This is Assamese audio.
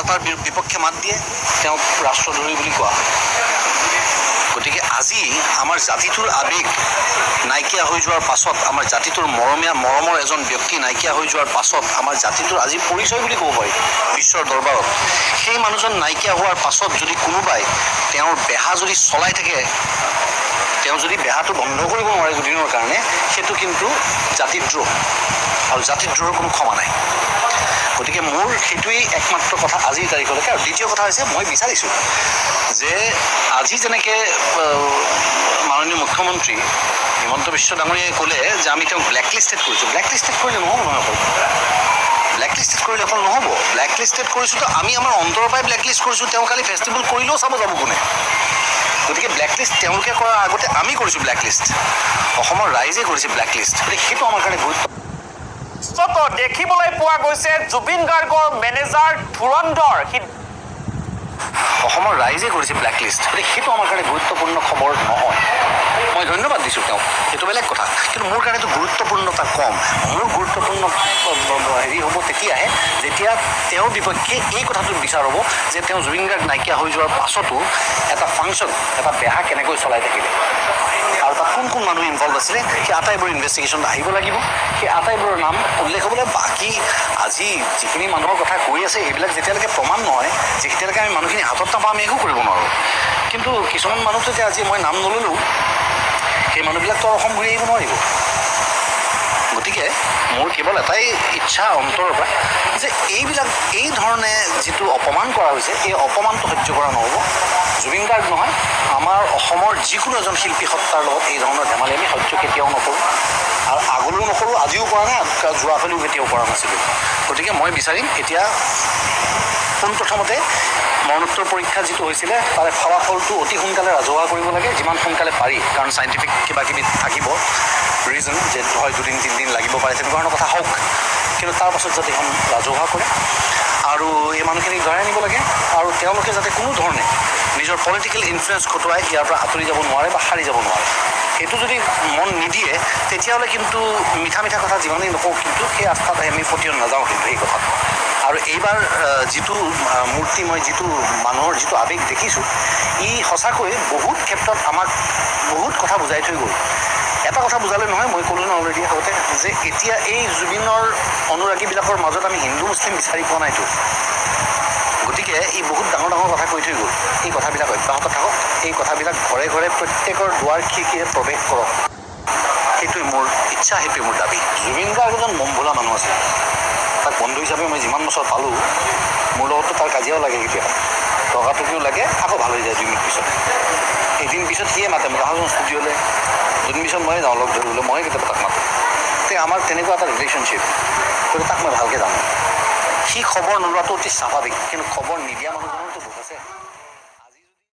তাৰ বিপক্ষে মাত দিয়ে তেওঁক ৰাষ্ট্ৰদ্ৰোহী বুলি কোৱা হয়। গতিকে আজি আমাৰ জাতিটোৰ আৱেগ নাইকিয়া হৈ যোৱাৰ পাছত, আমাৰ জাতিটোৰ মৰমৰ এজন ব্যক্তি নাইকিয়া হৈ যোৱাৰ পাছত, আমাৰ জাতিটোৰ আজি পৰিচয় বুলি ক'ব পাৰি বিশ্বৰ দৰবাৰত, সেই মানুহজন নাইকিয়া হোৱাৰ পাছত যদি কোনোবাই তেওঁৰ বেহা যদি চলাই থাকে, তেওঁ যদি বেহাটো বন্ধ কৰিব নোৱাৰে দুদিনৰ কাৰণে, সেইটো কিন্তু জাতিদ্ৰোহ, আৰু জাতিদ্ৰোহৰ কোনো ক্ষমা নাই। গতিকে মোৰ সেইটোৱেই একমাত্ৰ কথা আজিৰ তাৰিখলৈকে। আৰু দ্বিতীয় কথা হৈছে, মই বিচাৰিছোঁ যে আজি যেনেকৈ মাননীয় মুখ্যমন্ত্ৰী হিমন্ত বিশ্ব ডাঙৰীয়াই ক'লে যে আমি তেওঁক ব্লেকলিষ্টেড কৰিছোঁ, ব্লেকলিষ্টেড কৰিলে নহ'ব নহয়, অকল ব্লেকলিষ্টেড কৰিলে অকল নহ'ব, ব্লেকলিষ্টেড কৰিছোঁতো আমি আমাৰ অন্তৰৰ পৰাই ব্লেকলিষ্ট কৰিছোঁ। তেওঁ কালি ফেষ্টিভেল কৰিলেও চাব যাব কোনে? গতিকে ব্লেকলিষ্ট তেওঁলোকে কৰাৰ আগতে আমি কৰিছোঁ ব্লেকলিষ্ট, অসমৰ ৰাইজে কৰিছে ব্লেকলিষ্ট। গতিকে সেইটো আমাৰ কাৰণে গুৰুত্ব। দেখিবলৈ পোৱা গৈছে জুবিন গাৰ্গৰ মেনেজাৰ ধুৰন্ধৰ অসমৰ ৰাইজে কৰিছে ব্লেকলিষ্ট। গতিকে সেইটো আমাৰ কাৰণে গুৰুত্বপূৰ্ণ খবৰ নহয়। মই ধন্যবাদ দিছোঁ তেওঁক, সেইটো বেলেগ কথা, কিন্তু মোৰ কাৰণেতো গুৰুত্বপূৰ্ণতা কম। মোৰ গুৰুত্বপূৰ্ণ হ'ব তেতিয়াহে যেতিয়া তেওঁৰ বিপক্ষে এই কথাটো বিচাৰ হ'ব যে তেওঁ জুবিন গাৰ্গ নাইকিয়া হৈ যোৱাৰ পাছতো এটা ফাংচন, এটা বেহা কেনেকৈ চলাই থাকিলে, আৰু তাত কোন কোন মানুহ ইনভলভ আছিলে, সেই আটাইবোৰ ইনভেষ্টিগেশ্যন আহিব লাগিব। সেই আটাইবোৰৰ নাম উল্লেখ হ'বলৈ, বাকী আজি যিখিনি মানুহৰ কথা কৈ আছে এইবিলাক যেতিয়ালৈকে প্ৰমাণ নহয়, যেতিয়ালৈকে আমি মানুহখিনি হাতত নাপাওঁ, আমি একো কৰিব নোৱাৰোঁ। কিন্তু কিছুমান মানুহটো এতিয়া আজি মই নাম নল'লোঁ, সেই মানুহবিলাকতো অসম ঘূৰি আহিব নোৱাৰিব। গতিকে মোৰ কেৱল এটাই ইচ্ছা অন্তৰৰ পৰা যে এই ধৰণে যিটো অপমান কৰা হৈছে, এই অপমানটো সহ্য কৰা নহ'ব। জুবিন গাৰ্গ নহয়, আমাৰ অসমৰ যিকোনো এজন শিল্পী সত্তাৰ লগত এই ধৰণৰ ধেমালি আমি সহ্য কেতিয়াও নকৰোঁ, আৰু আগলৈও নকৰোঁ, আজিও কৰা নাই, যোৱাকালিও কেতিয়াও কৰা নাছিলোঁ। গতিকে মই বিচাৰিম এতিয়া পোনপ্ৰথমতে মৰণোত্তৰ পৰীক্ষা যিটো হৈছিলে তাৰে ফলাফলটো অতি সোনকালে ৰাজহুৱা কৰিব লাগে, যিমান সোনকালে পাৰি, কাৰণ চাইণ্টিফিক কিবাকিবি থাকিব ৰিজন, যে হয় 2-3 দিন লাগিব পাৰে, তেনেকুৱা ধৰণৰ কথা হওক, কিন্তু তাৰ পাছত যাতে এখন ৰাজহুৱা কৰে আৰু এই মানুহখিনিক ধৰাই নিব লাগে, আৰু তেওঁলোকে যাতে কোনো ধৰণে নিজৰ পলিটিকেল ইনফ্লুৱেঞ্চ খটুৱাই ইয়াৰ পৰা আঁতৰি যাব নোৱাৰে বা সাৰি যাব নোৱাৰে। সেইটো যদি মন নিদিয়ে তেতিয়াহ'লে কিন্তু মিঠা মিঠা কথা যিমানেই নকওঁ, কিন্তু সেই আস্থাত আমি পতিয়ন নাযাওঁ কিন্তু এই কথাত। আৰু এইবাৰ যিটো মূৰ্তি, মই যিটো মানুহৰ যিটো আৱেগ দেখিছোঁ, ই সঁচাকৈ বহুত ক্ষেত্ৰত আমাক বহুত কথা বুজাই থৈ গ'ল। এটা কথা বুজালে নহয়, মই ক'লোঁ ন অলৰেডি আগতে, যে এতিয়া এই জুবিনৰ অনুৰাগীবিলাকৰ মাজত আমি হিন্দু মুছলিম বিচাৰি পোৱা নাইতো। গতিকে ই বহুত ডাঙৰ ডাঙৰ কথা কৈ থৈ গ'ল। এই কথাবিলাক অব্যাহত থাকক, এই কথাবিলাক ঘৰে ঘৰে প্ৰত্যেকৰ দুৱাৰ খিৰিকীৰে প্ৰৱেশ কৰক, সেইটোৱে মোৰ ইচ্ছা, সেইটোৱে মোৰ দাবী। জুবিন গাৰ্গ এজন মন ভোলা মানুহ আছিল। তাক বন্ধু হিচাপে মই যিমান বছৰ পালোঁ, মোৰ লগততো তাৰ কাজিয়াও লাগে, কেতিয়াবা টকাটকিও লাগে, আকৌ ভাল হৈ যায় 2 মিনিট পিছত। এদিন পিছত সিয়ে মাতে মোক, আহোঁ ষ্টুডিঅ'লৈ, 2 দিন পিছত ময়ে যাওঁ লগ ধৰিবলৈ, ময়ে কেতিয়াবা তাক মাতোঁ। আমাৰ তেনেকুৱা এটা ৰিলেশ্যনশ্বিপ, গতিকে তাক মই ভালকৈ জানো। সি খবৰ নোলোৱাটো অতি স্বাভাৱিক, কিন্তু খবৰ নিদিয়া মানুহজনৰতো দুখ আছে।